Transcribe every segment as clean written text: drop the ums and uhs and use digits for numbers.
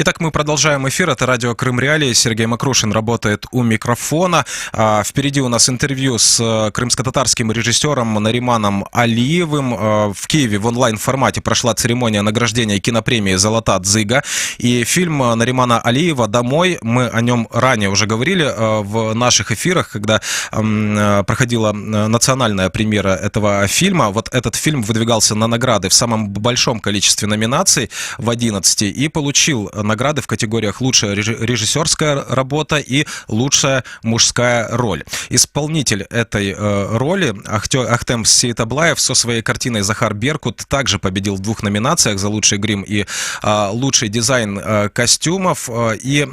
Итак, мы продолжаем эфир. Это радио «Крым Реалии». Сергей Макрушин работает у микрофона. Впереди у нас интервью с крымско-татарским режиссером Нариманом Алиевым. В Киеве в онлайн-формате прошла церемония награждения кинопремии «Золота Дзига». И фильм Наримана Алиева «Домой», мы о нем ранее уже говорили в наших эфирах, когда проходила национальная премьера этого фильма. Вот этот фильм выдвигался на награды в самом большом количестве номинаций, в 11, и получил награды в категориях «Лучшая режиссерская работа» и «Лучшая мужская роль». Исполнитель этой роли Ахтем Сейтаблаев со своей картиной «Захар Беркут» также победил в 2 номинациях за лучший грим и лучший дизайн костюмов. И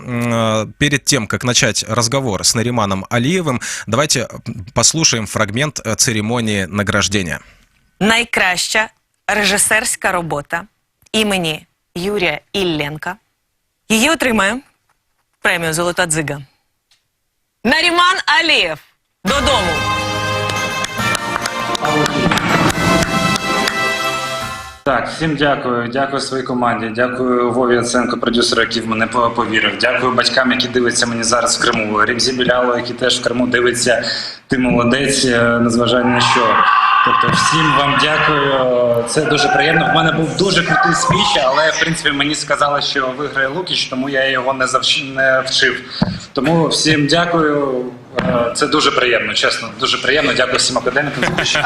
перед тем, как начать разговор с Нариманом Алиевым, давайте послушаем фрагмент церемонии награждения. Найкраща режисерська робота імені Юрія Ілленка. Її отримає премію «Золота Дзига» Наріман Алієв. Додому! Так, всім дякую. Дякую своїй команді. Дякую Вові Яценко, продюсеру, який в мене повірив. Дякую батькам, які дивляться мені зараз в Криму. Ремзі Біляло, який теж в Криму дивиться. Ти молодець, незважаючи на що. Тобто всім вам дякую. Це дуже приємно. В мене був дуже крутий спіч, але в принципі мені сказали, що виграє Лукіч, тому я його не вчив. Тому всім дякую. Це дуже приємно, чесно, дуже приємно. Дякую всім академікам за те, що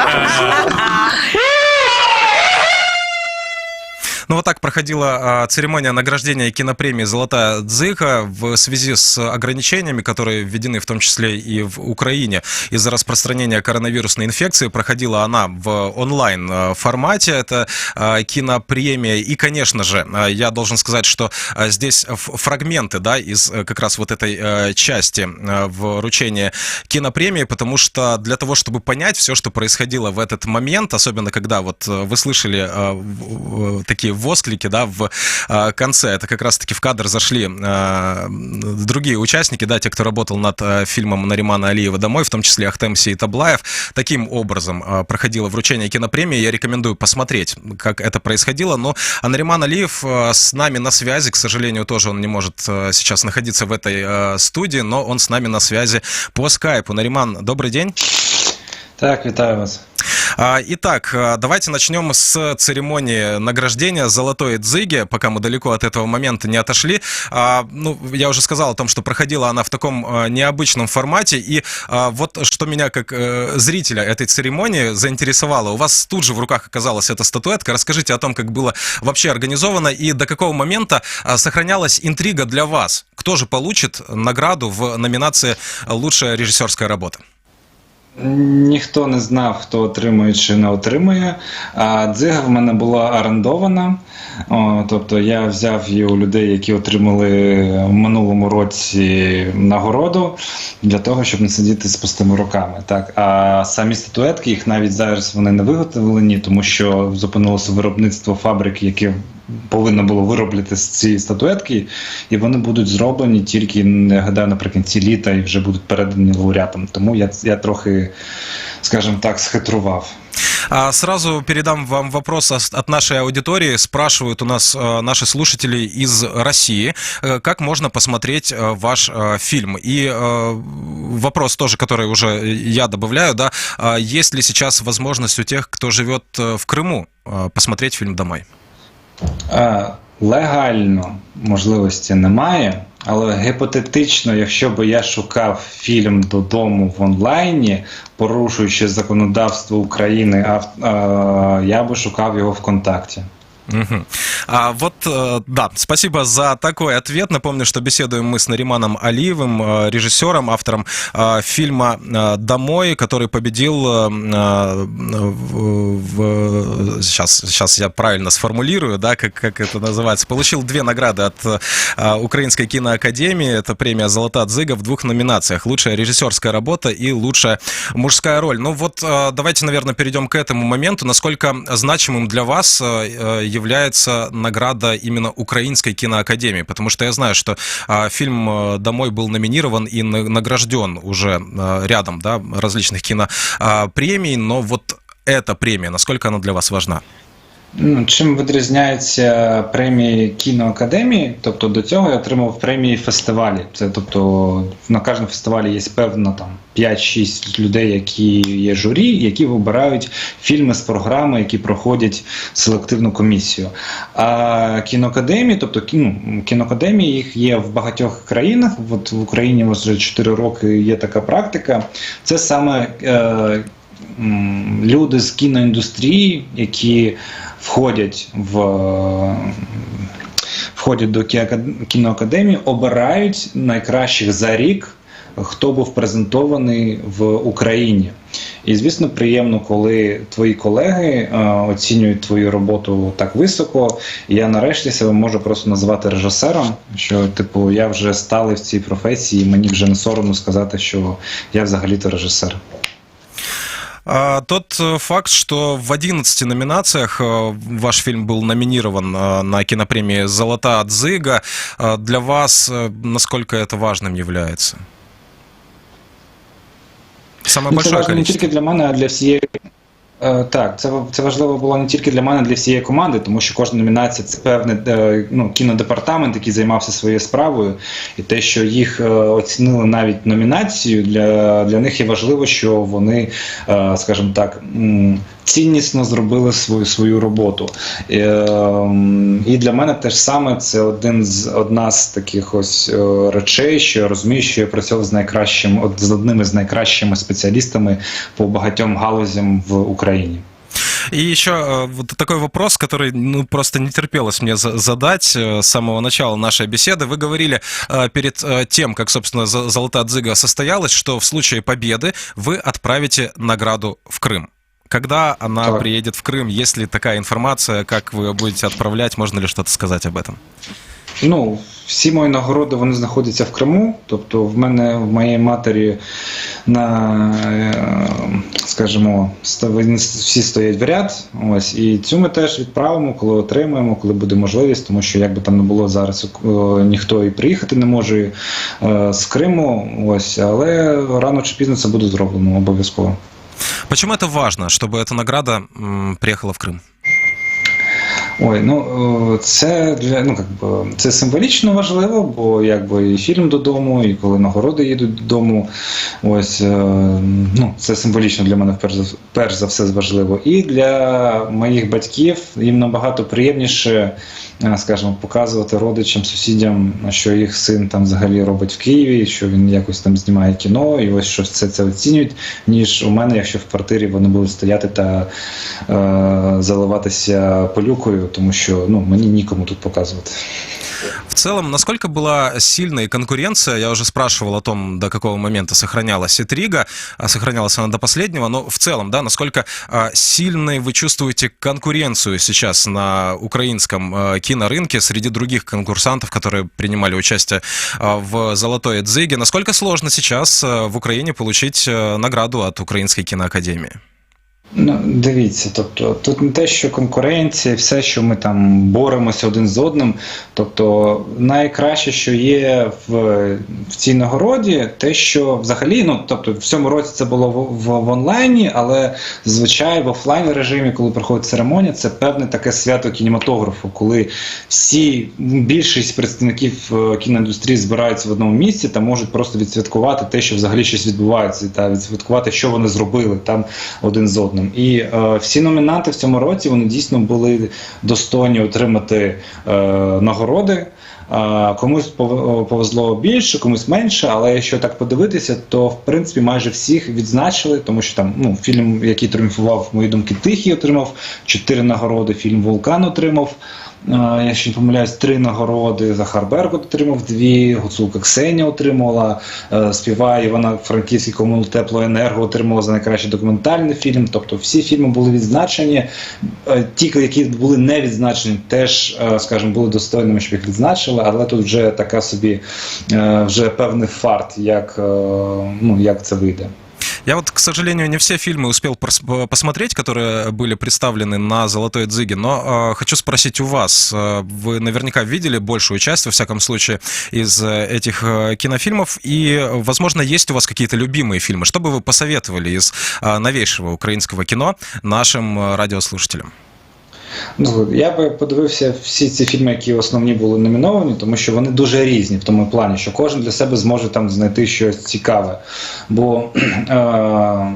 Ну вот так проходила церемония награждения кинопремии «Золотая Дзига» в связи с ограничениями, которые введены в том числе и в Украине из-за распространения коронавирусной инфекции. Проходила она в онлайн-формате, это кинопремия. И, конечно же, я должен сказать, что здесь фрагменты, да, из как раз вот этой части вручения кинопремии, потому что для того, чтобы понять все, что происходило в этот момент, особенно когда вот вы слышали такие восклики, да, в конце. Это как раз-таки в кадр зашли другие участники, да, те, кто работал над фильмом Наримана Алиева «Домой», в том числе Ахтем Сейтаблаев. Таким образом проходило вручение кинопремии. Я рекомендую посмотреть, как это происходило. Но Нариман Алиев с нами на связи. К сожалению, тоже он не может сейчас находиться в этой студии, но он с нами на связи по скайпу. Нариман, добрый день. Так, вітаю вас. Итак, давайте начнем с церемонии награждения «Золотой Дзиги», пока мы далеко от этого момента не отошли. Ну, я уже сказал о том, что проходила она в таком необычном формате, и вот что меня как зрителя этой церемонии заинтересовало. У вас тут же в руках оказалась эта статуэтка. Расскажите о том, как было вообще организовано и до какого момента сохранялась интрига для вас. Кто же получит награду в номинации «Лучшая режиссерская работа»? Ніхто не знав, хто отримує чи не отримує. Дзига в мене була орендована. Тобто я взяв її у людей, які отримали в минулому році нагороду, для того, щоб не сидіти з пустими руками. Так? А самі статуетки, їх навіть зараз вони не виготовлені, тому що зупинилося виробництво фабрики, які повинно було виробити з цієї статуетки, і вони будуть зроблені тільки, я гадаю, наприкінці літа і вже будуть передані лауреатам. Тому я трохи, скажімо так, схитрував. Сразу передам вам вопрос от нашей аудитории. Спрашивают у нас наши слушатели из России, как можно посмотреть ваш фильм. И вопрос тоже, который уже я добавляю, да, есть ли сейчас возможность у тех, кто живет в Крыму, посмотреть фильм «Домой»? Легально можливості немає, але гіпотетично, якщо б я шукав фільм «Додому» в онлайні, порушуючи законодавство України, я би шукав його ВКонтакті. Угу. Да, спасибо за такой ответ. Напомню, что беседуем мы с Нариманом Алиевым, режиссером, автором фильма «Домой», который победил сейчас я правильно сформулирую, да, как это называется, получил 2 награды от Украинской киноакадемии. Это премия «Золота Дзига» в 2 номинациях: лучшая режиссерская работа и лучшая мужская роль. Ну вот, давайте, наверное, перейдем к этому моменту. Насколько значимым для вас является награда именно Украинской киноакадемии? Потому что я знаю, что фильм «Домой» был номинирован и награжден уже рядом, да, различных кинопремий, но вот эта премия, насколько она для вас важна? Ну, чим відрізняються премії кіноакадемії? Тобто до цього я отримав премії фестивалі. Це тобто на кожному фестивалі є певно там 5-6 людей, які є журі, які вибирають фільми з програми, які проходять селективну комісію. А кіноакадемії, тобто кіноакадемії їх є в багатьох країнах. От в Україні вже 4 роки є така практика. Це саме люди з кіноіндустрії, які входять до кіноакадемії, обирають найкращих за рік, хто був презентований в Україні. І, звісно, приємно, коли твої колеги оцінюють твою роботу так високо. І я нарешті себе можу просто назвати режисером, що, типу, я вже сталий в цій професії, і мені вже не соромно сказати, що я взагалі-то режисер. Тот факт, что в 11 номинациях ваш фильм был номинирован на кинопремии «Золотая дзига», для вас насколько это важным является? Самое Це большое важливо не количество. тільки для мене, а для всієї. Так, це важливо було не тільки для мене, а для всієї команди, тому що кожна номінація – це певний кінодепартамент, який займався своєю справою. І те, що їх оцінили навіть номінацію, для них є важливо, що вони, скажімо так, ціннісно зробили свою роботу. І для мене теж саме це одна з таких ось речей, що я розумію, що я працював з одними з найкращими спеціалістами по багатьом галузям в Україні. И еще вот такой вопрос, который просто не терпелось мне задать с самого начала нашей беседы. Вы говорили перед тем, как, собственно, «Золотая дзига» состоялась, что в случае победы вы отправите награду в Крым. Когда она приедет в Крым? Есть ли такая информация, как вы будете отправлять? Можно ли что-то сказать об этом? Ну, всі мої нагороди, вони знаходяться в Криму. Тобто в моєї матері скажімо, всі стоять в ряд. Ось, і цю ми теж відправимо, коли отримаємо, коли буде можливість, тому що як би там не було зараз, ніхто і приїхати не може з Криму. Ось, але рано чи пізно це буде зроблено обов'язково. Почему это важно, чтобы эта награда приехала в Крым? Ой, це символічно важливо, бо якби і фільм додому, і коли нагороди їдуть додому, ось, це символічно для мене перш за все важливо. І для моїх батьків їм набагато приємніше, скажімо, показувати родичам, сусідям, що їх син там взагалі робить в Києві, що він якось там знімає кіно, і ось що все це оцінюють, ніж у мене, якщо в квартирі вони будуть стояти та заливатися пилюкою, тому що мені нікому тут показувати. В целом, насколько была сильная конкуренция? Я уже спрашивал о том, до какого момента сохранялась интрига, сохранялась она до последнего, но в целом, да, насколько сильной вы чувствуете конкуренцию сейчас на украинском кинорынке среди других конкурсантов, которые принимали участие в «Золотой дзиге»? Насколько сложно сейчас в Украине получить награду от Украинской киноакадемии? Дивіться, тобто тут не те, що конкуренція, все, що ми там боремося один з одним. Тобто найкраще, що є в цій нагороді, те, що взагалі, тобто в цьому році це було в онлайні, але зазвичай в офлайн режимі, коли проходить церемонія, це певне таке свято кінематографу, коли більшість представників кіноіндустрії збираються в одному місці та можуть просто відсвяткувати те, що взагалі щось відбувається, та відсвяткувати, що вони зробили там один з одним. І всі номінанти в цьому році, вони дійсно були достойні отримати нагороди. Комусь повезло більше, комусь менше, але якщо так подивитися, то в принципі майже всіх відзначили, тому що там фільм, який тріумфував, мої думки, «Тихий», отримав 4 нагороди, фільм «Вулкан» отримав, я ще не помиляюсь, 3 нагороди, Захар Беркут отримав 2, Гуцулка Ксенія отримала, співає Івано-Франківський комунал «Теплоенерго» отримала за найкращий документальний фільм. Тобто всі фільми були відзначені. Ті, які були не відзначені, теж, скажімо, були достойними, щоб їх відзначили, але тут вже така собі, вже певний фарт, як це вийде. Я вот, к сожалению, не все фильмы успел посмотреть, которые были представлены на «Золотой дзиге», но хочу спросить у вас. Вы наверняка видели большую часть, во всяком случае, из этих кинофильмов, и, возможно, есть у вас какие-то любимые фильмы. Что бы вы посоветовали из новейшего украинского кино нашим радиослушателям? Ну, я би подивився всі ці фільми, які основні були номіновані, тому що вони дуже різні в тому плані, що кожен для себе зможе там знайти щось цікаве. Бо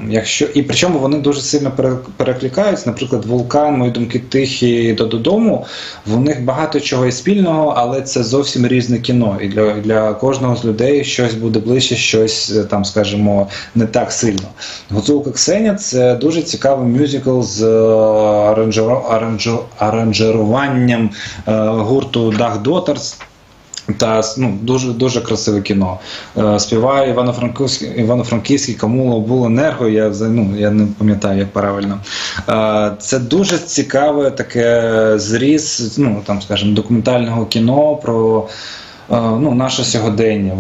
якщо і причому вони дуже сильно перекликаються. Наприклад, Вулкан, Мої думки тихі до додому. В них багато чого є спільного, але це зовсім різне кіно. І для кожного з людей щось буде ближче, щось там, скажімо, не так сильно. Гуцулка Ксеня — це дуже цікавий мюзикл з аранжуванням гурту Dach Daughters. Та дуже красиве кіно. Співає Івано-Франківський Камуло Буленерго, я не пам'ятаю, як правильно. Це дуже цікаве таке зріз, там, скажімо, документального кіно про наше сьогодення.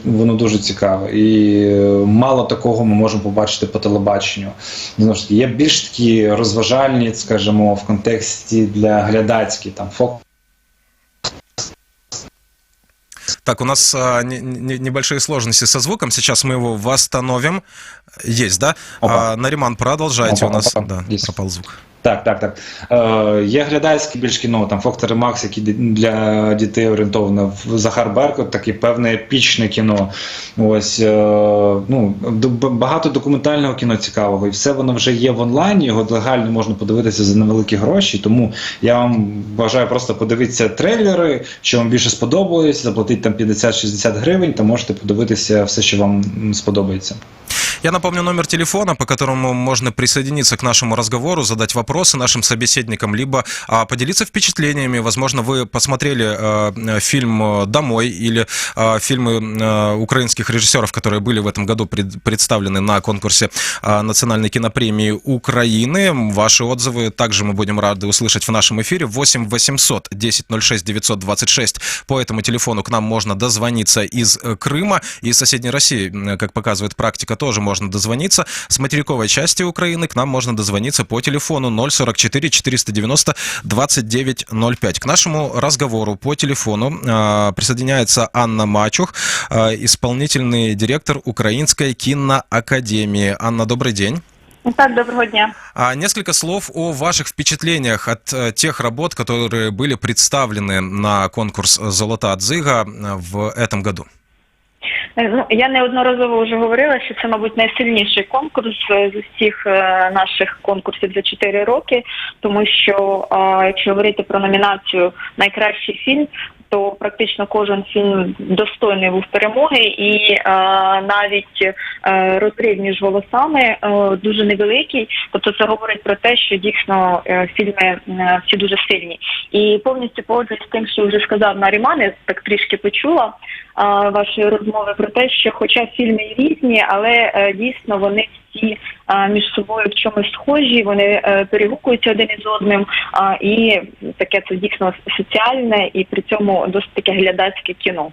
Воно дуже цікаве. І мало такого ми можемо побачити по телебаченню. Знову ж таки, є більш такі розважальні, скажімо, в контексті для глядацькі, там, Так, у нас небольшие сложности со звуком. Сейчас мы его восстановим. Есть, да? Нариман, продолжайте. У нас пропал звук. Так. Є глядацьке більш кіно, там Фоктор і Макс, які для дітей орієнтовано, Захар Беркут, таке певне епічне кіно. Ось, багато документального кіно цікавого, і все воно вже є в онлайні, його легально можна подивитися за невеликі гроші, тому я вам бажаю просто подивитися трейлери, що вам більше сподобалось, заплатити там 50-60 гривень, та можете подивитися все, що вам сподобається. Я напомню номер телефона, по которому можно присоединиться к нашему разговору, задать вопросы нашим собеседникам, либо поделиться впечатлениями. Возможно, вы посмотрели фильм «Домой» или фильмы украинских режиссеров, которые были в этом году представлены на конкурсе Национальной кинопремии Украины. Ваши отзывы также мы будем рады услышать в нашем эфире. 8 800 10 06 926. По этому телефону к нам можно дозвониться из Крыма. И из соседней России, как показывает практика, тоже можно дозвониться. С материковой части Украины к нам можно дозвониться по телефону 044 490 2905. К нашему разговору по телефону присоединяется Анна Мачух, исполнительный директор Украинской киноакадемии. Анна, добрый день. Так, доброго дня. Несколько слов о ваших впечатлениях от тех работ, которые были представлены на конкурс «Золота дзига» в этом году. Я неодноразово вже говорила, що це, мабуть, найсильніший конкурс з усіх наших конкурсів за 4 роки, тому що, якщо говорити про номінацію «Найкращий фільм», то практично кожен фільм достойний був перемоги, і навіть розрив між голосами дуже невеликий. Тобто це говорить про те, що дійсно фільми всі дуже сильні. І повністю погоджуюсь з тим, що вже сказав Наріман, я так трішки почула вашої розмови про те, що хоча фільми різні, але дійсно вони всі між собою в чомусь схожі, вони перегукуються один із одним, і таке це дійсно соціальне і при цьому досить таке глядацьке кіно.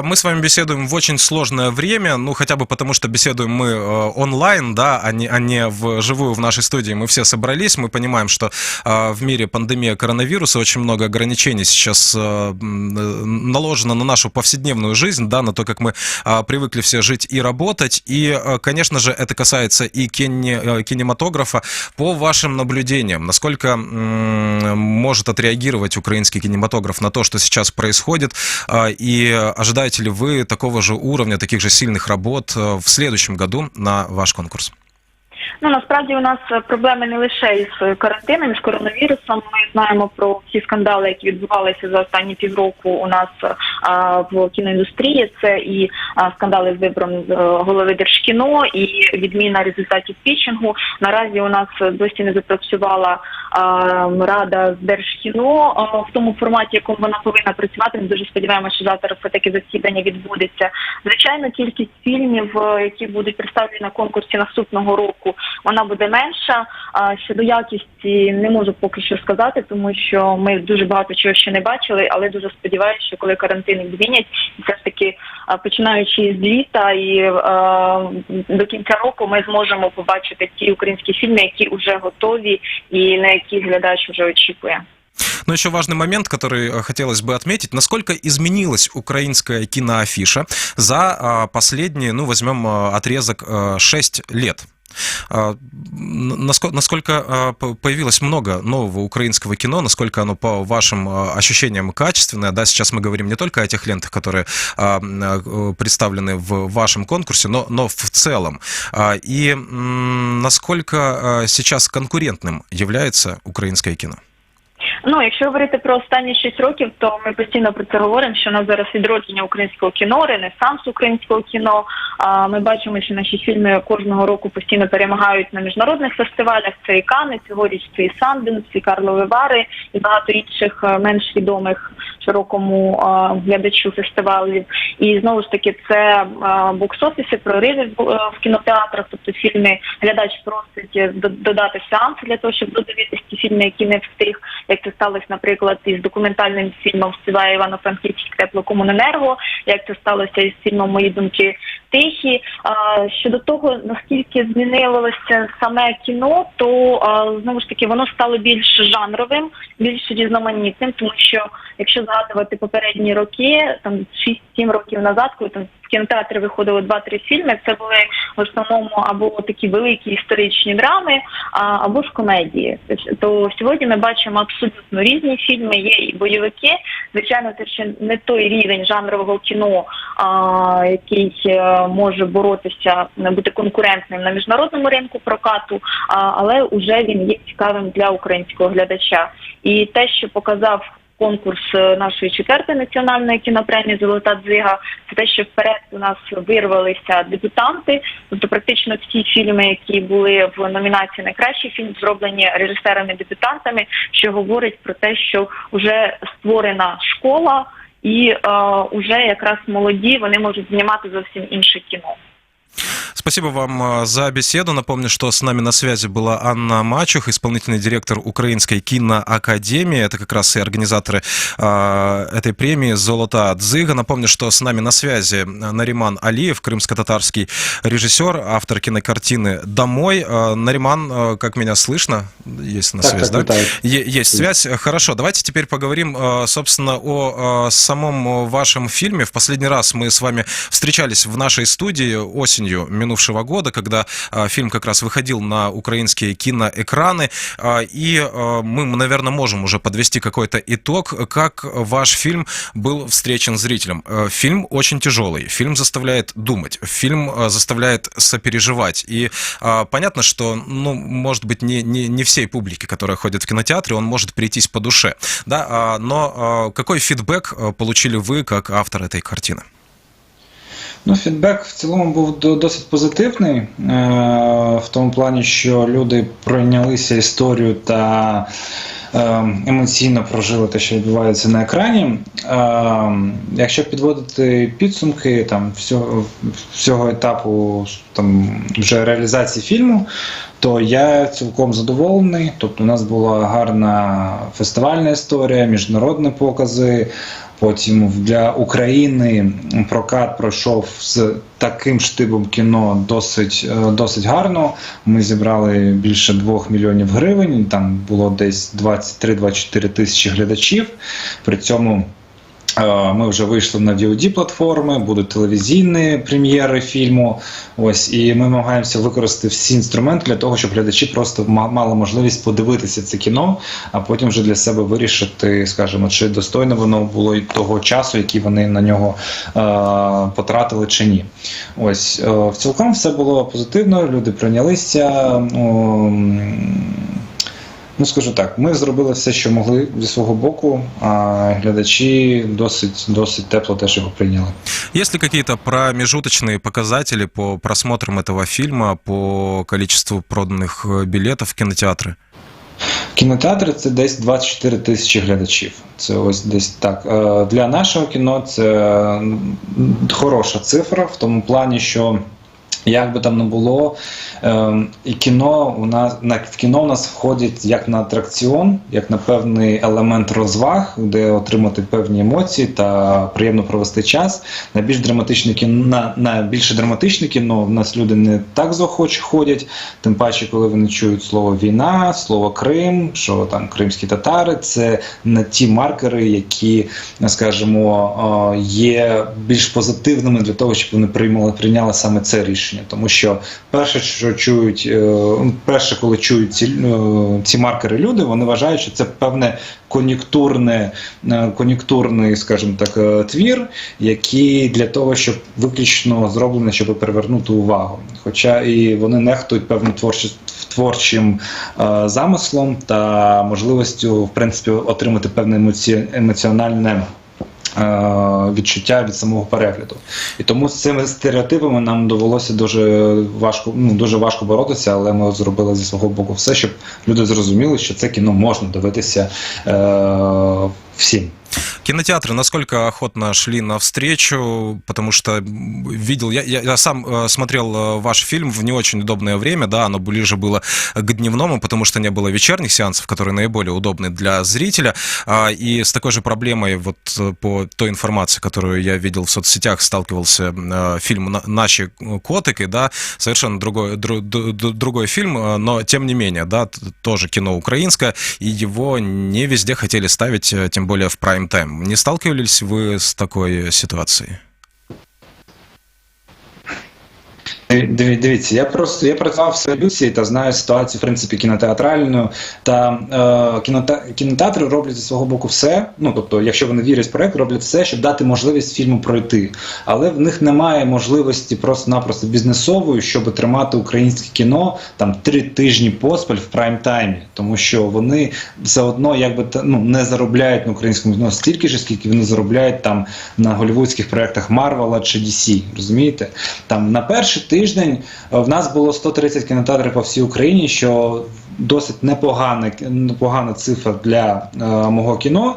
Мы с вами беседуем в очень сложное время, хотя бы потому, что беседуем мы онлайн, да, а не вживую в нашей студии. Мы все собрались, мы понимаем, что в мире пандемия коронавируса, очень много ограничений сейчас наложено на нашу повседневную жизнь, да, на то, как мы привыкли все жить и работать. И, конечно же, это касается и кинематографа. По вашим наблюдениям, насколько может отреагировать украинский кинематограф на то, что сейчас происходит, и ожидаете ли вы такого же уровня, таких же сильных работ в следующем году на ваш конкурс? Насправді у нас проблеми не лише із карантином, із коронавірусом. Ми знаємо про всі скандали, які відбувалися за останні півроку у нас в кіноіндустрії. Це і скандали з вибором голови Держкіно, і відміна результатів пітчингу. Наразі у нас досі не запрацювала рада з Держкіно в тому форматі, якому вона повинна працювати. Ми дуже сподіваємося, що завтра все-таки засідання відбудеться. Звичайно, кількість фільмів, які будуть представлені на конкурсі наступного року, вона буде менша. Щодо якості не можу поки що сказати, тому що ми дуже багато чого ще не бачили, але дуже сподіваюся, що коли карантин відмінять, все ж таки починаючи з літа і до кінця року ми зможемо побачити ті українські фільми, які вже готові і на які глядач вже очікує. Но еще важный момент, который хотелось бы отметить, насколько изменилась украинская киноафиша за последние, возьмем отрезок 6 лет. Насколько появилось много нового украинского кино, насколько оно, по вашим ощущениям, качественное? Да, сейчас мы говорим не только о тех лентах, которые представлены в вашем конкурсе, но в целом. И насколько сейчас конкурентным является украинское кино? Ну, якщо говорити про останні 6 років, то ми постійно про це говоримо, що у нас зараз відродження українського кіно, ренесанс українського кіно. Ми бачимо, що наші фільми кожного року постійно перемагають на міжнародних фестивалях. Це і Канни, цьогоріч це і Санденс, і Карлові Вари, і багато інших менш відомих широкому глядачу фестивалів. І знову ж таки, це бокс-офіси, прориви в кінотеатрах, тобто фільми глядач просить додати сеанси для того, щоб додивитися ті фільми, які не встиг, як це сталося, наприклад, із документальним фільмом «Співає Івано-Франківськ теплокомуненерго», як це сталося із фільмом «Мої думки тихі». Щодо того, наскільки змінилося саме кіно, то знову ж таки воно стало більш жанровим, більш різноманітним, тому що якщо згадувати попередні роки, там 6-7 років назад, коли там в кінотеатрі виходило 2-3 фільми, це були в основному або такі великі історичні драми, або ж комедії. То сьогодні ми бачимо абсолютно різні фільми, є і бойовики. Звичайно, це ще не той рівень жанрового кіно, який може боротися, бути конкурентним на міжнародному ринку прокату, але вже він є цікавим для українського глядача. І те, що показав конкурс нашої 4-ї національної кінопремії «Золота дзига», це те, що вперед у нас вирвалися дебютанти, тобто практично всі фільми, які були в номінації «Найкращий фільм», зроблені режисерами-дебютантами, що говорить про те, що вже створена школа і вже якраз молоді, вони можуть знімати зовсім інше кіно. Спасибо вам за беседу. Напомню, что с нами на связи была Анна Мачух, исполнительный директор Украинской киноакадемии. Это как раз и организаторы этой премии «Золота дзига». Напомню, что с нами на связи Нариман Алиев, крымско-татарский режиссер, автор кинокартины «Домой». Нариман, как меня слышно? Есть на связь, да? Есть связь. Хорошо, давайте теперь поговорим, собственно, о самом вашем фильме. В последний раз мы с вами встречались в нашей студии осенью минувшего года, когда фильм как раз выходил на украинские киноэкраны, и мы, наверное, можем уже подвести какой-то итог, как ваш фильм был встречен зрителям. Фильм очень тяжелый, фильм заставляет думать, фильм заставляет сопереживать, и понятно, что, ну, может быть, не всей публике, которая ходит в кинотеатры, он может прийтись по душе, да, но какой фидбэк получили вы, как автор этой картины? Ну, фідбек в цілому був досить позитивний, в тому плані, що люди пройнялися історію та емоційно прожили те, що відбувається на екрані. Якщо підводити підсумки там, всього етапу там, вже реалізації фільму, то я цілком задоволений. Тобто у нас була гарна фестивальна історія, міжнародні покази. Потім для України прокат пройшов з таким штибом кіно досить гарно. Ми зібрали більше 2 мільйонів гривень, там було десь 23-24 тисячі глядачів. При цьому ми вже вийшли на VOD-платформи, будуть телевізійні прем'єри фільму. Ось, і ми намагаємося використати всі інструменти для того, щоб глядачі просто мали можливість подивитися це кіно, а потім вже для себе вирішити, скажімо, чи достойно воно було і того часу, який вони на нього потратили, чи ні. Ось, в цілком все було позитивно, люди прийнялися. Ну, скажу так, ми зробили все, що могли зі свого боку, а глядачі досить тепло теж його прийняли. Есть ли какие-то промежуточные показатели по просмотрам этого фильма, по количеству проданных билетов в кинотеатры? Кінотеатри – це десь 24 тисячі глядачів. Це ось десь так. Для нашого кіно це хороша цифра в тому плані, що як би там не було, і в кіно у нас входить як на атракціон, як на певний елемент розваг, де отримати певні емоції та приємно провести час. На більше драматичне кіно в нас люди не так заохоче ходять, тим паче, коли вони чують слово «війна», слово «Крим», що там кримські татари, це не ті маркери, які, скажімо, є більш позитивними для того, щоб вони прийняли саме це рішення. рішення, тому що перше, коли чують ці маркери люди, вони вважають, що це певне кон'юнктурний, скажімо так, твір, який для того, щоб виключно зроблений, щоб привернути увагу. Хоча і вони нехтують певним творчим замислом та можливістю, в принципі, отримати певне емоціональне відчуття від самого перегляду. І тому з цими стереотипами нам довелося дуже важко боротися, але ми зробили зі свого боку все, щоб люди зрозуміли, що це кіно можна дивитися всім. Кинотеатры насколько охотно шли навстречу, потому что видел, я сам смотрел ваш фильм в не очень удобное время, да, оно ближе было к дневному, потому что не было вечерних сеансов, которые наиболее удобны для зрителя, и с такой же проблемой, вот по той информации, которую я видел в соцсетях, сталкивался фильм «Наши котики», да, совершенно другой фильм, но тем не менее, да, тоже кино украинское, и его не везде хотели ставить, тем более в прайм-тайм. Не сталкивались вы с такой ситуацией? Дивіться, я працював в Союзі та знаю ситуацію, в принципі, кінотеатральну, та кінотеатри роблять зі свого боку все, ну, тобто, якщо вони вірять в проект, роблять все, щоб дати можливість фільму пройти. Але в них немає можливості просто-напросто бізнесової, щоб тримати українське кіно там 3 тижні поспіль в прайм-таймі, тому що вони все одно не заробляють на українському кіно стільки ж, скільки вони заробляють там на голлівудських проєктах Марвела чи DC, розумієте? Там на перший тиждень в нас було 130 кінотеатрів по всій Україні, що досить непогана цифра для мого кіно,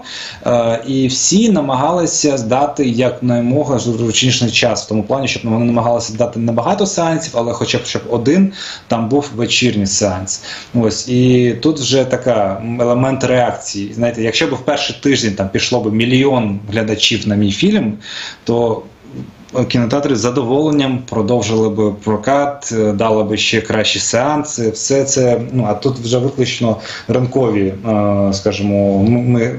і всі намагалися здати якнаймога зручніший час, в тому плані, щоб вони намагалися дати не багато сеансів, але хоча б щоб один там був вечірній сеанс. Ось, і тут вже така елемент реакції. Знаєте, якщо б в перший тиждень там пішло б 1 мільйон глядачів на мій фільм, то кінотеатри з задоволенням продовжили б прокат, дали б ще кращі сеанси, все це, а тут вже виключно ринкові, скажімо,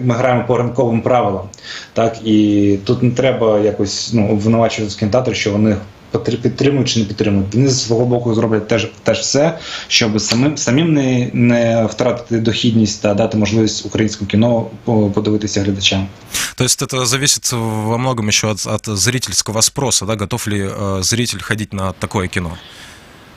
ми граємо по ринковим правилам, так, і тут не треба якось обвинувачувати кінотеатри, що вони підтримують чи не підтримують. Вони з свого боку зроблять теж все, щоб самим не втратити дохідність та дати можливість українському кіно подивитися глядачам. То есть это зависит во многом еще от зрительского спроса, да? Готов ли зритель ходить на такое кино?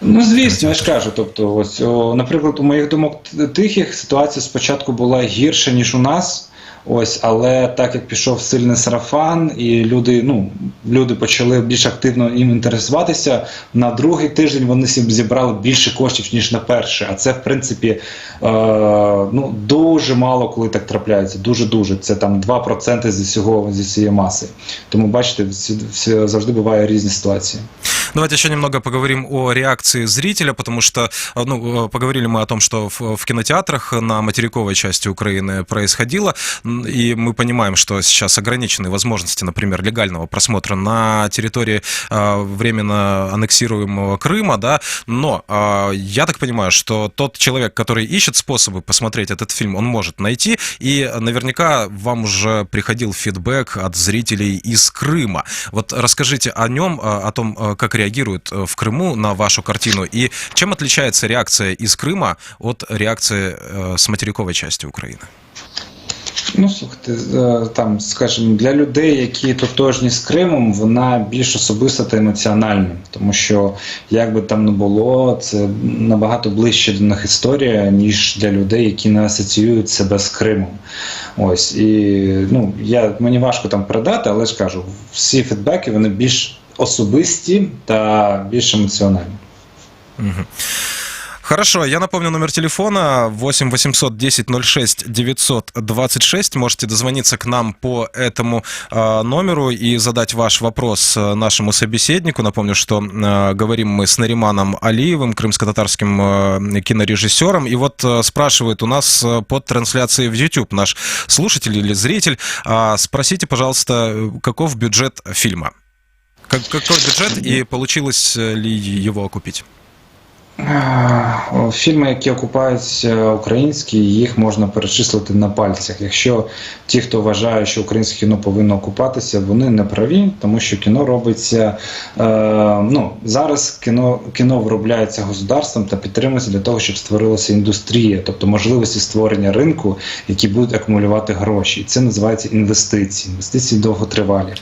Ну, звісно, я ж кажу. Тобто, ось, наприклад, у моїх думок тихих ситуація спочатку була гірша, ніж у нас. Ось, але так як пішов сильний сарафан, і люди почали більш активно їм інтересуватися, на другий тиждень вони зібрали більше коштів, ніж на перший. А це, в принципі, дуже мало коли так трапляється. Дуже-дуже. Це там 2% зі всієї маси. Тому, бачите, завжди буває різні ситуації. Давайте еще немного поговорим о реакции зрителя, потому что, поговорили мы о том, что в кинотеатрах на материковой части Украины происходило, и мы понимаем, что сейчас ограничены возможности, например, легального просмотра на территории временно аннексируемого Крыма, да, но я так понимаю, что тот человек, который ищет способы посмотреть этот фильм, он может найти, и наверняка вам уже приходил фидбэк от зрителей из Крыма. Вот расскажите о нем, о том, как реагируют в Крыму на вашу картину, и чем отличается реакция из Крыма от реакции с материковой части Украины? Ну, слухайте, там, скажімо, для людей, які тотожні з Кримом, вона більш особиста та емоціональна, тому що, як би там не було, це набагато ближче до них історія, ніж для людей, які не асоціюють себе з Кримом. Ось, і, мені важко там передати, але ж кажу, всі фідбеки, вони більш особисті та більш емоціональні. Угу. Хорошо, я напомню номер телефона 8 800 10 06 926. Можете дозвониться к нам по этому номеру и задать ваш вопрос нашему собеседнику. Напомню, что говорим мы с Нариманом Алиевым, крымско-татарским кинорежиссером. И вот спрашивает у нас под трансляцией в YouTube наш слушатель или зритель, спросите, пожалуйста, каков бюджет фильма? Какой бюджет и получилось ли его окупить? Фільми, які окупають українські, їх можна перечислити на пальцях. Якщо ті, хто вважає, що українське кіно повинно окупатися, вони не праві, тому що кіно робиться, зараз кіно виробляється государством та підтримується для того, щоб створилася індустрія, тобто можливості створення ринку, які будуть акумулювати гроші. І це називається інвестиції. Інвестиції довготривалі.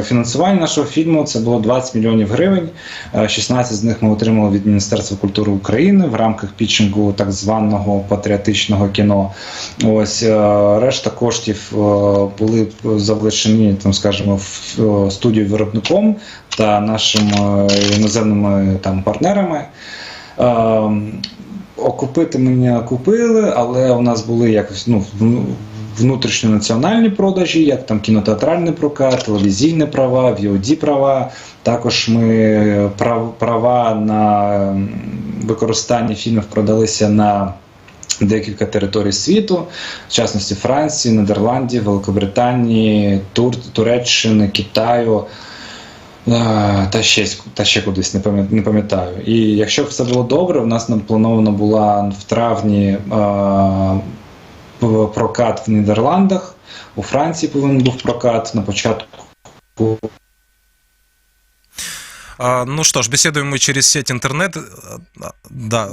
Фінансування нашого фільму це було 20 мільйонів гривень, 16 з них ми отримали від Міністерства культури України в рамках пітчингу так званого патріотичного кіно. Ось решта коштів були залучені, там, скажімо, в студію виробником та нашими іноземними там партнерами. Окупити ми не окупили, але у нас були якось внутрішньонаціональні продажі, як там кінотеатральний прокат, телевізійні права, VOD права. Також ми права на використання фільмів продалися на декілька територій світу, в частності Франції, Нідерландів, Великобританії, Туреччини, Китаю. Та ще кудись, не пам'ятаю. І якщо все було добре, у нас наплановано була в травні прокат в Нідерландах, у Франції повинен був прокат на початку. Ну что ж, беседуем мы через сеть интернет. Да,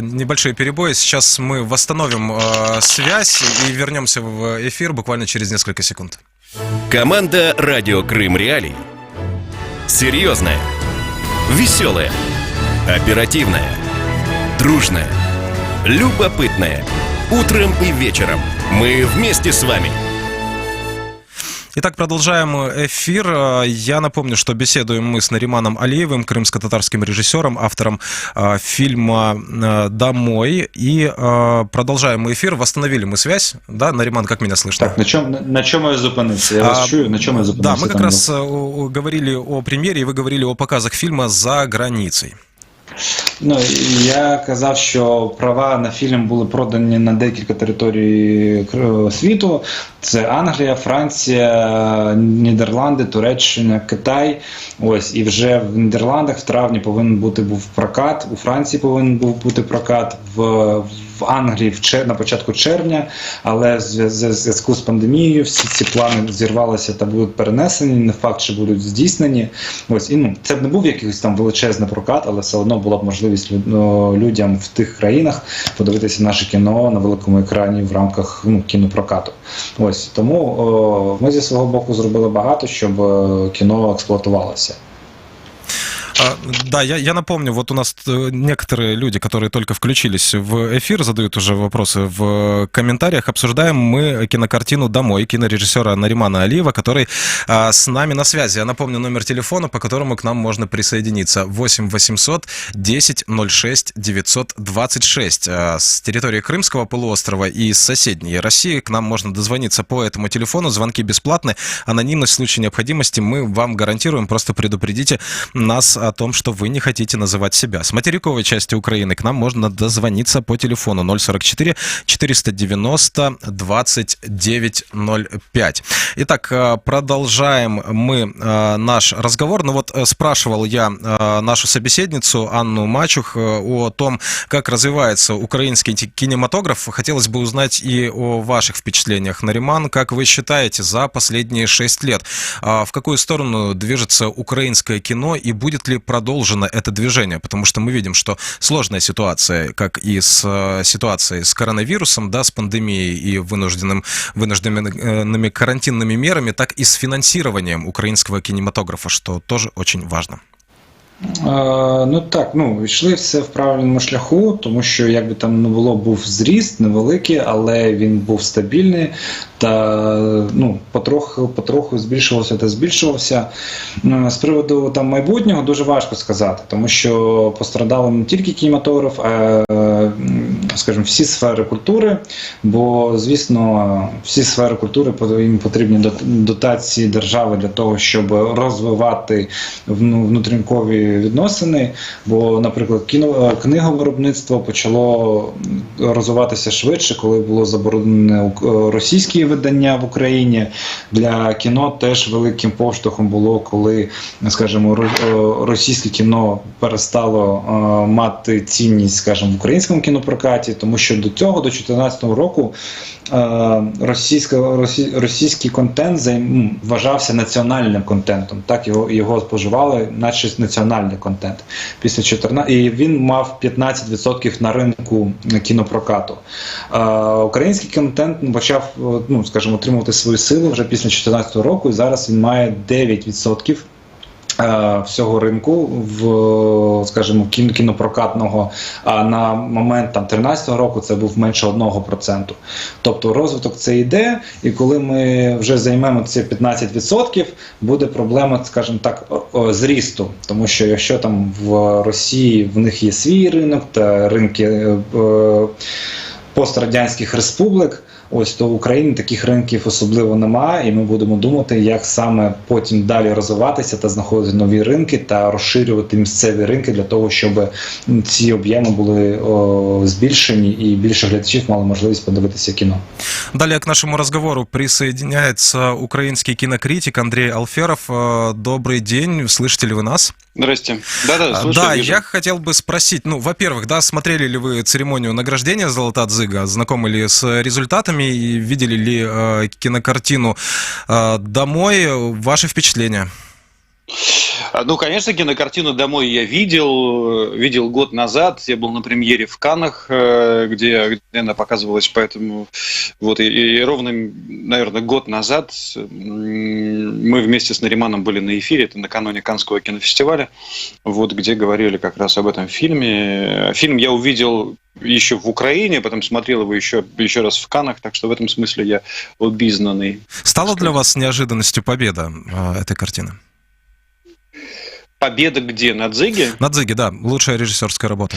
небольшие перебои. Сейчас мы восстановим связь и вернемся в эфир буквально через несколько секунд. Команда «Радио Крым Реалии». Серьезная, веселая, оперативная, дружная, любопытная. Утром и вечером мы вместе с вами. Итак, продолжаем эфир. Я напомню, что беседуем мы с Нариманом Алиевым, крымско-татарским режиссером, автором фильма «Домой». И продолжаем эфир. Восстановили мы связь. Да, Нариман, как меня слышно? Так, на чем я зупинився? Я вас чую, на чем я зупинився? Да, мы как раз говорили о премьере, и вы говорили о показах фильма «За границей». Я казав, що права на фільм були продані на декілька територій світу. Це Англія, Франція, Нідерланди, Туреччина, Китай. Ось, і вже в Нідерландах в травні повинен був прокат, у Франції повинен був бути прокат, в Англії на початку червня, але в зв'язку з пандемією всі ці плани зірвалися та будуть перенесені, не факт, що будуть здійснені. Ось, і це б не був якийсь там величезний прокат, але все одно була б можливість людям в тих країнах подивитися наше кіно на великому екрані в рамках кінопрокату. Ось, тому ми зі свого боку зробили багато, щоб кіно експлуатувалося. Да, я напомню, вот у нас некоторые люди, которые только включились в эфир, задают уже вопросы в комментариях. Обсуждаем мы кинокартину «Домой» кинорежиссера Наримана Алиева, который с нами на связи. Я напомню номер телефона, по которому к нам можно присоединиться. 8 800 10 06 926. С территории Крымского полуострова и с соседней России к нам можно дозвониться по этому телефону. Звонки бесплатны. Анонимность в случае необходимости мы вам гарантируем. Просто предупредите нас о том, что вы не хотите называть себя. С материковой части Украины к нам можно дозвониться по телефону 044 490 2905. Итак, продолжаем мы наш разговор. Ну вот спрашивал я нашу собеседницу Анну Мачух о том, как развивается украинский кинематограф. Хотелось бы узнать и о ваших впечатлениях. Нариман, как вы считаете, за последние 6 лет в какую сторону движется украинское кино и будет ли продолжено это движение? Потому что мы видим, что сложная ситуация, как и с ситуацией с коронавирусом, да, с пандемией и вынужденными карантинными мерами, так и с финансированием украинского кинематографа, что тоже очень важно. Йшли все в правильному шляху, тому що, як би там не було, був зріст невеликий, але він був стабільний та потроху збільшувався. З приводу там майбутнього дуже важко сказати, тому що пострадало не тільки кінематограф, скажімо, всі сфери культури, бо, звісно, всі сфери культури їм потрібні дотації держави для того, щоб розвивати внутрішньокові відносини, бо, наприклад, книговиробництво почало розвиватися швидше, коли було заборонене російські видання в Україні. Для кіно теж великим поштовхом було, коли, скажімо, російське кіно перестало мати цінність, скажімо, в українському кінопрокаті, тому що до цього, до 2014 року, російський контент вважався національним контентом. Так його споживали, наче національний контент. І він мав 15% на ринку кінопрокату. Український контент почав, скажімо, отримувати свою силу вже після 2014 року, і зараз він має 9% всього ринку, скажімо, кінопрокатного, а на момент 2013 року це був менше 1%. Тобто розвиток це йде, і коли ми вже займемо ці 15%, буде проблема, скажімо так, зрісту. Тому що якщо там в Росії в них є свій ринок та ринки пострадянських республік, то в Україні таких ринків особливо немає, і ми будемо думати, як саме потім далі розвиватися та знаходити нові ринки та розширювати місцеві ринки для того, щоб ці об'єми були збільшені і більше глядачів мали можливість подивитися кіно. Далее к нашему разговору присоединяется украинский кинокритик Андрей Алферов. Добрый день, слышите ли вы нас? Здрасте. Да, слушаю. Да, вижу. я хотел бы спросить, во-первых, да, смотрели ли вы церемонию награждения «Золотая дзига», знакомы ли с результатами и видели ли кинокартину «Домой», ваши впечатления? Конечно, кинокартину «Домой» я видел год назад. Я был на премьере в Каннах, где она показывалась, поэтому и ровно, наверное, год назад мы вместе с Нариманом были на эфире, это накануне Каннского кинофестиваля, где говорили как раз об этом фильме. Фильм я увидел еще в Украине, потом смотрел его еще раз в Каннах, так что в этом смысле я обизнанный. Стала для вас неожиданностью победа этой картины? Победа где? На «Дзиге»? На «Дзиге», да. Лучшая режиссерская работа.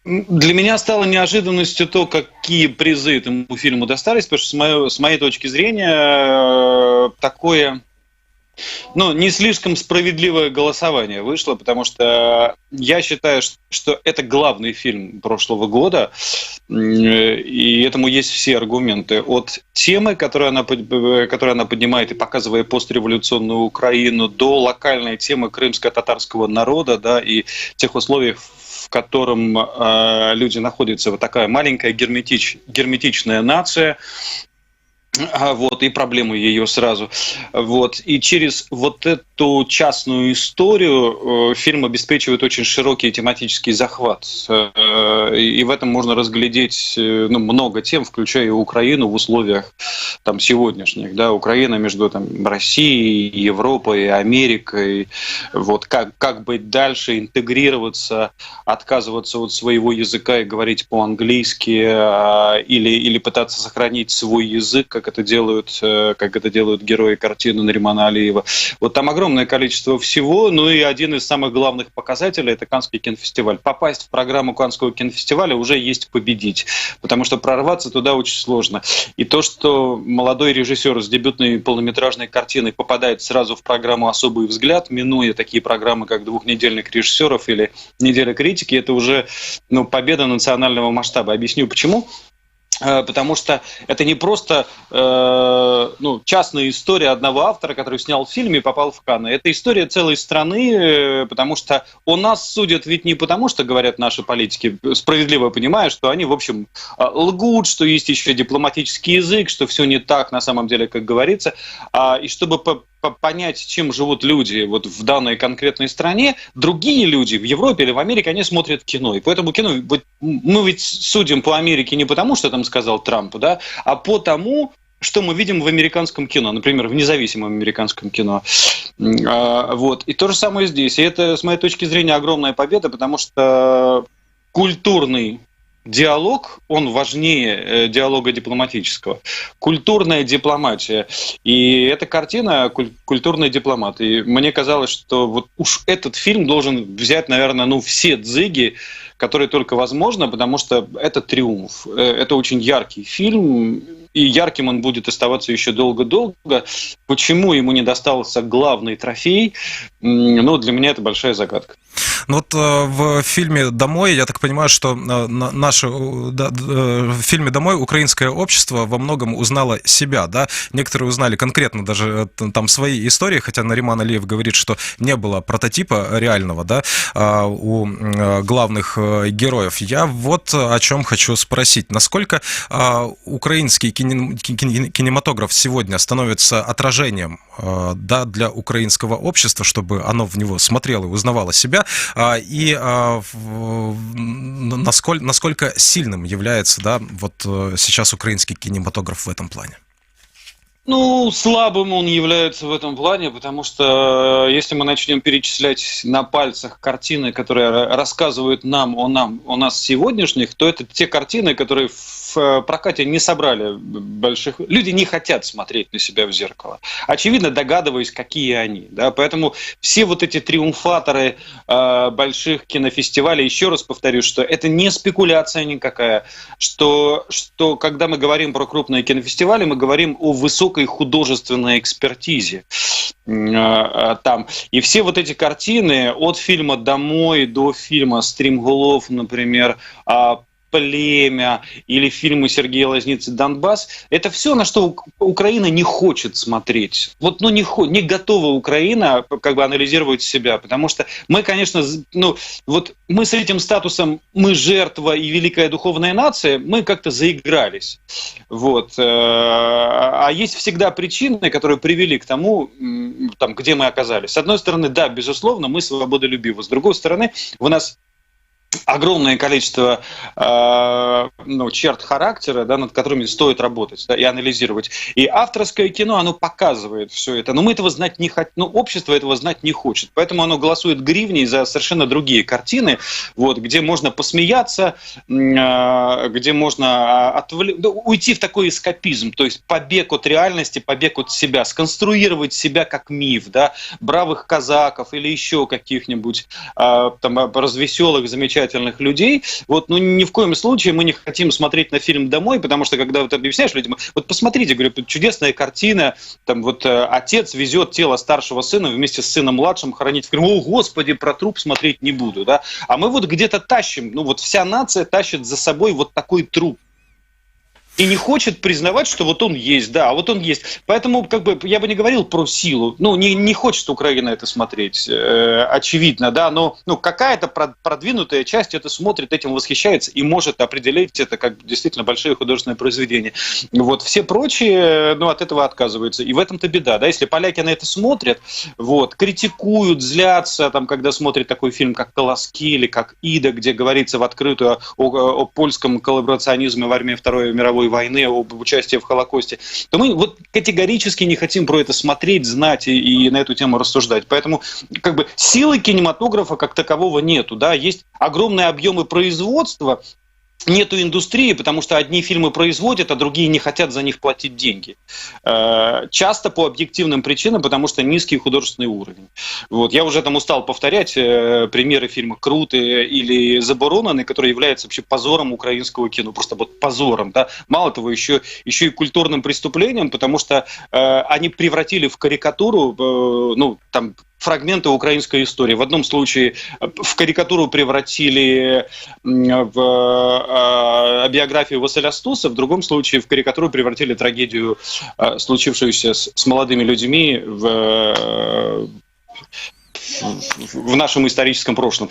Для меня стало неожиданностью то, какие призы этому фильму достались, потому что с моей точки зрения такое не слишком справедливое голосование вышло, потому что я считаю, что это главный фильм прошлого года, и этому есть все аргументы. От темы, которую она поднимает и показывая постреволюционную Украину, до локальной темы крымско-татарского народа, да, и тех условий, в котором люди находятся, такая маленькая герметичная нация, и проблемы ее сразу. И через эту частную историю фильм обеспечивает очень широкий тематический захват. И в этом можно разглядеть много тем, включая и Украину в условиях сегодняшних. Да, Украина между Россией, Европой, Америкой. Как быть дальше, интегрироваться, отказываться от своего языка и говорить по-английски, или пытаться сохранить свой язык, как это делают герои картины Наримана Алиева. Там огромное количество всего, и один из самых главных показателей – это Каннский кинофестиваль. Попасть в программу Каннского кинофестиваля уже есть победить, потому что прорваться туда очень сложно. И то, что молодой режиссер с дебютной полнометражной картиной попадает сразу в программу «Особый взгляд», минуя такие программы, как «Двухнедельник режиссеров» или «Неделя критики», это уже победа национального масштаба. Объясню почему. Потому что это не просто частная история одного автора, который снял фильм и попал в Канны. Это история целой страны, потому что о нас судят ведь не потому, что говорят наши политики, справедливо понимая, что они, в общем, лгут, что есть еще дипломатический язык, что все не так на самом деле, как говорится. И чтобы понять, чем живут люди в данной конкретной стране, другие люди в Европе или в Америке, они смотрят кино. И поэтому кино, мы ведь судим по Америке не потому, что там сказал Трамп, да, а по тому, что мы видим в американском кино, например, в независимом американском кино. И то же самое здесь. И это, с моей точки зрения, огромная победа, потому что культурный диалог, он важнее диалога дипломатического. Культурная дипломатия. И эта картина «Культурный дипломат». И мне казалось, что вот уж этот фильм должен взять, наверное, все дзыги, которые только возможно, потому что это триумф. Это очень яркий фильм, и ярким он будет оставаться еще долго-долго. Почему ему не достался главный трофей? Для меня это большая загадка. В фильме «Домой», я так понимаю, что в фильме «Домой» украинское общество во многом узнало себя, да? Некоторые узнали конкретно даже там свои истории, хотя Нариман Алиев говорит, что не было прототипа реального, да, у главных героев. Я вот о чем хочу спросить. Насколько украинский кинематограф сегодня становится отражением, да, для украинского общества, чтобы оно в него смотрело и узнавало себя, и насколько сильным является, да, вот сейчас украинский кинематограф в этом плане? Слабым он является в этом плане, потому что если мы начнем перечислять на пальцах картины, которые рассказывают нам о нас сегодняшних, то это те картины, которые в прокате не собрали больших... Люди не хотят смотреть на себя в зеркало. Очевидно, догадываясь, какие они. Да? Поэтому все вот эти триумфаторы больших кинофестивалей, еще раз повторю, что это не спекуляция никакая, что когда мы говорим про крупные кинофестивали, мы говорим о высокой художественной экспертизе. Там. И все вот эти картины, от фильма «Домой» до фильма «Стримголов», например, «Племя» или фильмы Сергея Лазницы «Донбасс», это все, на что Украина не хочет смотреть. Не готова Украина анализировать себя, потому что мы, конечно, мы с этим статусом «мы жертва и великая духовная нация», мы как-то заигрались. А есть всегда причины, которые привели к тому, где мы оказались. С одной стороны, да, безусловно, мы свободолюбивы. С другой стороны, у нас огромное количество черт характера, да, над которыми стоит работать, да, и анализировать. И авторское кино, оно показывает все это. Но мы этого знать не хотим. Общество этого знать не хочет. Поэтому оно голосует гривней за совершенно другие картины, где можно посмеяться, где можно уйти в такой эскапизм, то есть побег от реальности, побег от себя, сконструировать себя как миф, да, бравых казаков или еще каких-нибудь развеселых, замечательных людей. Ни в коем случае мы не хотим смотреть на фильм «Домой», потому что когда объясняешь людям, посмотрите, говорю, чудесная картина, отец везет тело старшего сына вместе с сыном младшим хоронить в Крым. О, Господи, про труп смотреть не буду, да? А мы где-то тащим, вся нация тащит за собой такой труп. И не хочет признавать, что он есть, да, он есть. Поэтому, я бы не говорил про силу. Не хочет Украина это смотреть, очевидно, да, но какая-то продвинутая часть это смотрит, этим восхищается и может определить это как действительно большое художественное произведение. Все прочие, от этого отказываются. И в этом-то беда, да, если поляки на это смотрят, критикуют, злятся, когда смотрят такой фильм, как «Колоски» или как «Ида», где говорится в открытую о польском коллаборационизме во время Второй мировой войны, об участии в Холокосте, то мы категорически не хотим про это смотреть, знать и на эту тему рассуждать. Поэтому силы кинематографа как такового нету. Да? Есть огромные объемы производства, нету индустрии, потому что одни фильмы производят, а другие не хотят за них платить деньги. Часто по объективным причинам, потому что низкий художественный уровень. Я уже устал повторять примеры фильма «Круты» или «Заборонены», которые являются вообще позором украинского кино. Просто позором. Да? Мало того, еще и культурным преступлением, потому что они превратили в карикатуру, фрагменты украинской истории. В одном случае в карикатуру превратили в биографию Василя Стуса, в другом случае в карикатуру превратили трагедию, случившуюся с молодыми людьми в нашем историческом прошлом.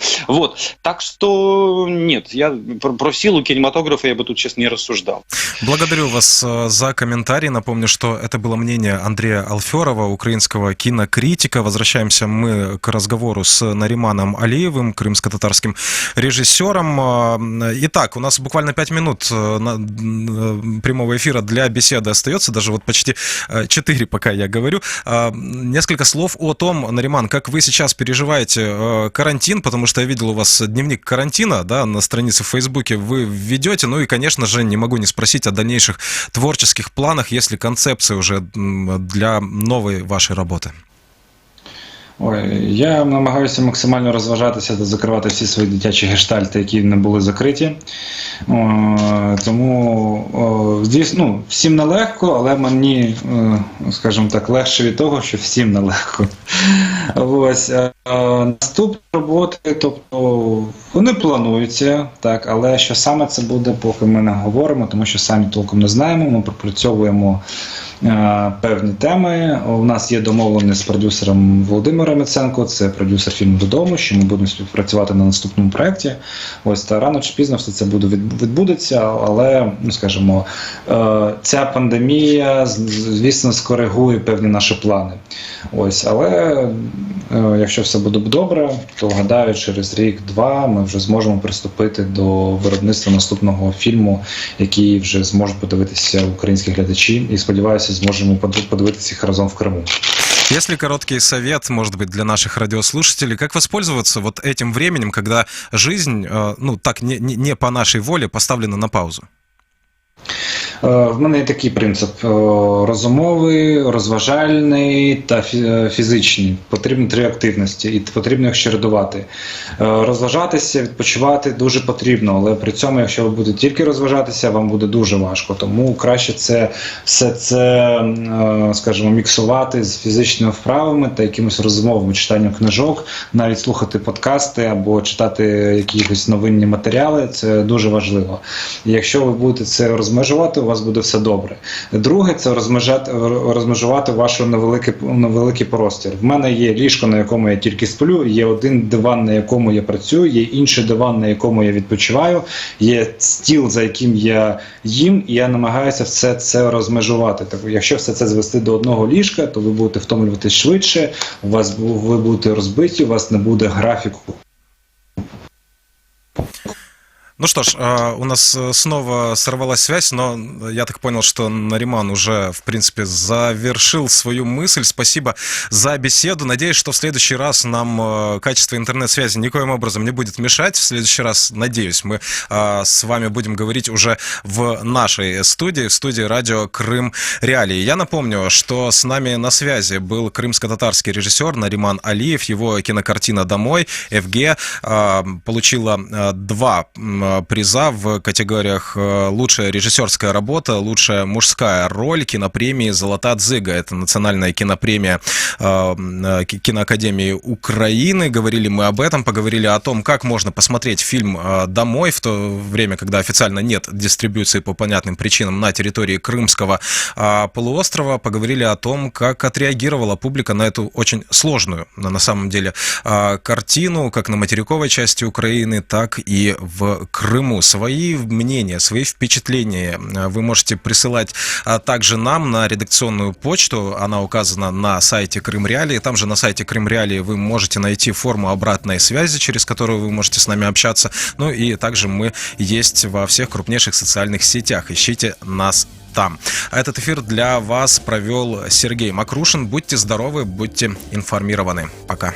Так что нет, я про силу кинематографа я бы тут сейчас не рассуждал. Благодарю вас за комментарий. Напомню, что это было мнение Андрея Алферова, украинского кинокритика. Возвращаемся мы к разговору с Нариманом Алиевым, крымско-татарским режиссером. Итак, у нас буквально 5 минут прямого эфира для беседы остается, даже почти 4, пока я говорю. Несколько слов о том, Нариман, как вы сейчас сейчас переживаете карантин, потому что я видел у вас дневник карантина, да, на странице в Фейсбуке вы ведете. Ну и, конечно же, не могу не спросить о дальнейших творческих планах, есть ли концепция уже для новой вашей работы? Ой, я намагаюся максимально розважатися та закривати всі свої дитячі гештальти, які не були закриті. Тому, звісно, всім нелегко, але мені, скажімо так, легше від того, що всім нелегко. Ось. Наступні роботи, тобто, вони плануються, так, але що саме це буде, поки ми не говоримо, тому що самі толком не знаємо, ми пропрацьовуємо певні теми. У нас є домовленість з продюсером Володимиром Миценко, це продюсер фільму «Додому», що ми будемо співпрацювати на наступному проєкті. Ось, та рано чи пізно все це відбудеться, але, ну, скажімо, ця пандемія, звісно, скоригує певні наші плани. Ось, але якщо все буде добре, то, гадаю, через рік-два ми вже зможемо приступити до виробництва наступного фільму, який вже зможуть подивитися українські глядачі, і, сподіваюся, зможемо подивитися їх разом в Криму. Если короткий совет, может быть, для наших радиослушателей, как воспользоваться вот этим временем, когда жизнь, ну, так не по нашей воле поставлена на паузу? В мене є такий принцип: розумовий, розважальний та фізичний. Потрібно 3 активності, і потрібно їх чередувати. Розважатися, відпочивати дуже потрібно, але при цьому, якщо ви будете тільки розважатися, вам буде дуже важко. Тому краще все це, скажімо, міксувати з фізичними вправами та якимось розмовами, читанням книжок, навіть слухати подкасти або читати якісь новинні матеріали. Це дуже важливо. І якщо ви будете це розмежувати, у вас буде все добре. Друге – це розмежувати ваш невеликий простір. В мене є ліжко, на якому я тільки сплю, є один диван, на якому я працюю, є інший диван, на якому я відпочиваю, є стіл, за яким я їм, і я намагаюся все це розмежувати. Так, якщо все це звести до одного ліжка, то ви будете втомлюватись швидше, ви будете розбиті, у вас не буде графіку. Ну что ж, у нас снова сорвалась связь, но я так понял, что Нариман уже, в принципе, завершил свою мысль. Спасибо за беседу. Надеюсь, что в следующий раз нам качество интернет-связи никоим образом не будет мешать. В следующий раз, надеюсь, мы с вами будем говорить уже в нашей студии, в студии радио «Крым Реалии». Я напомню, что с нами на связи был крымско-татарский режиссер Нариман Алиев. Его кинокартина «Домой» ФГ получила 2 приза в категориях «Лучшая режиссерская работа», «Лучшая мужская роль» кинопремии «Золота Дзига». Это национальная кинопремия Киноакадемии Украины. Говорили мы об этом, поговорили о том, как можно посмотреть фильм «Домой» в то время, когда официально нет дистрибьюции по понятным причинам на территории Крымского полуострова. Поговорили о том, как отреагировала публика на эту очень сложную, на самом деле, картину, как на материковой части Украины, так и в Крыму. Свои мнения, свои впечатления вы можете присылать также нам на редакционную почту. Она указана на сайте Крым Реалии. Там же на сайте Крым Реалии вы можете найти форму обратной связи, через которую вы можете с нами общаться. Ну и также мы есть во всех крупнейших социальных сетях. Ищите нас там. А этот эфир для вас провел Сергей Макрушин. Будьте здоровы, будьте информированы. Пока.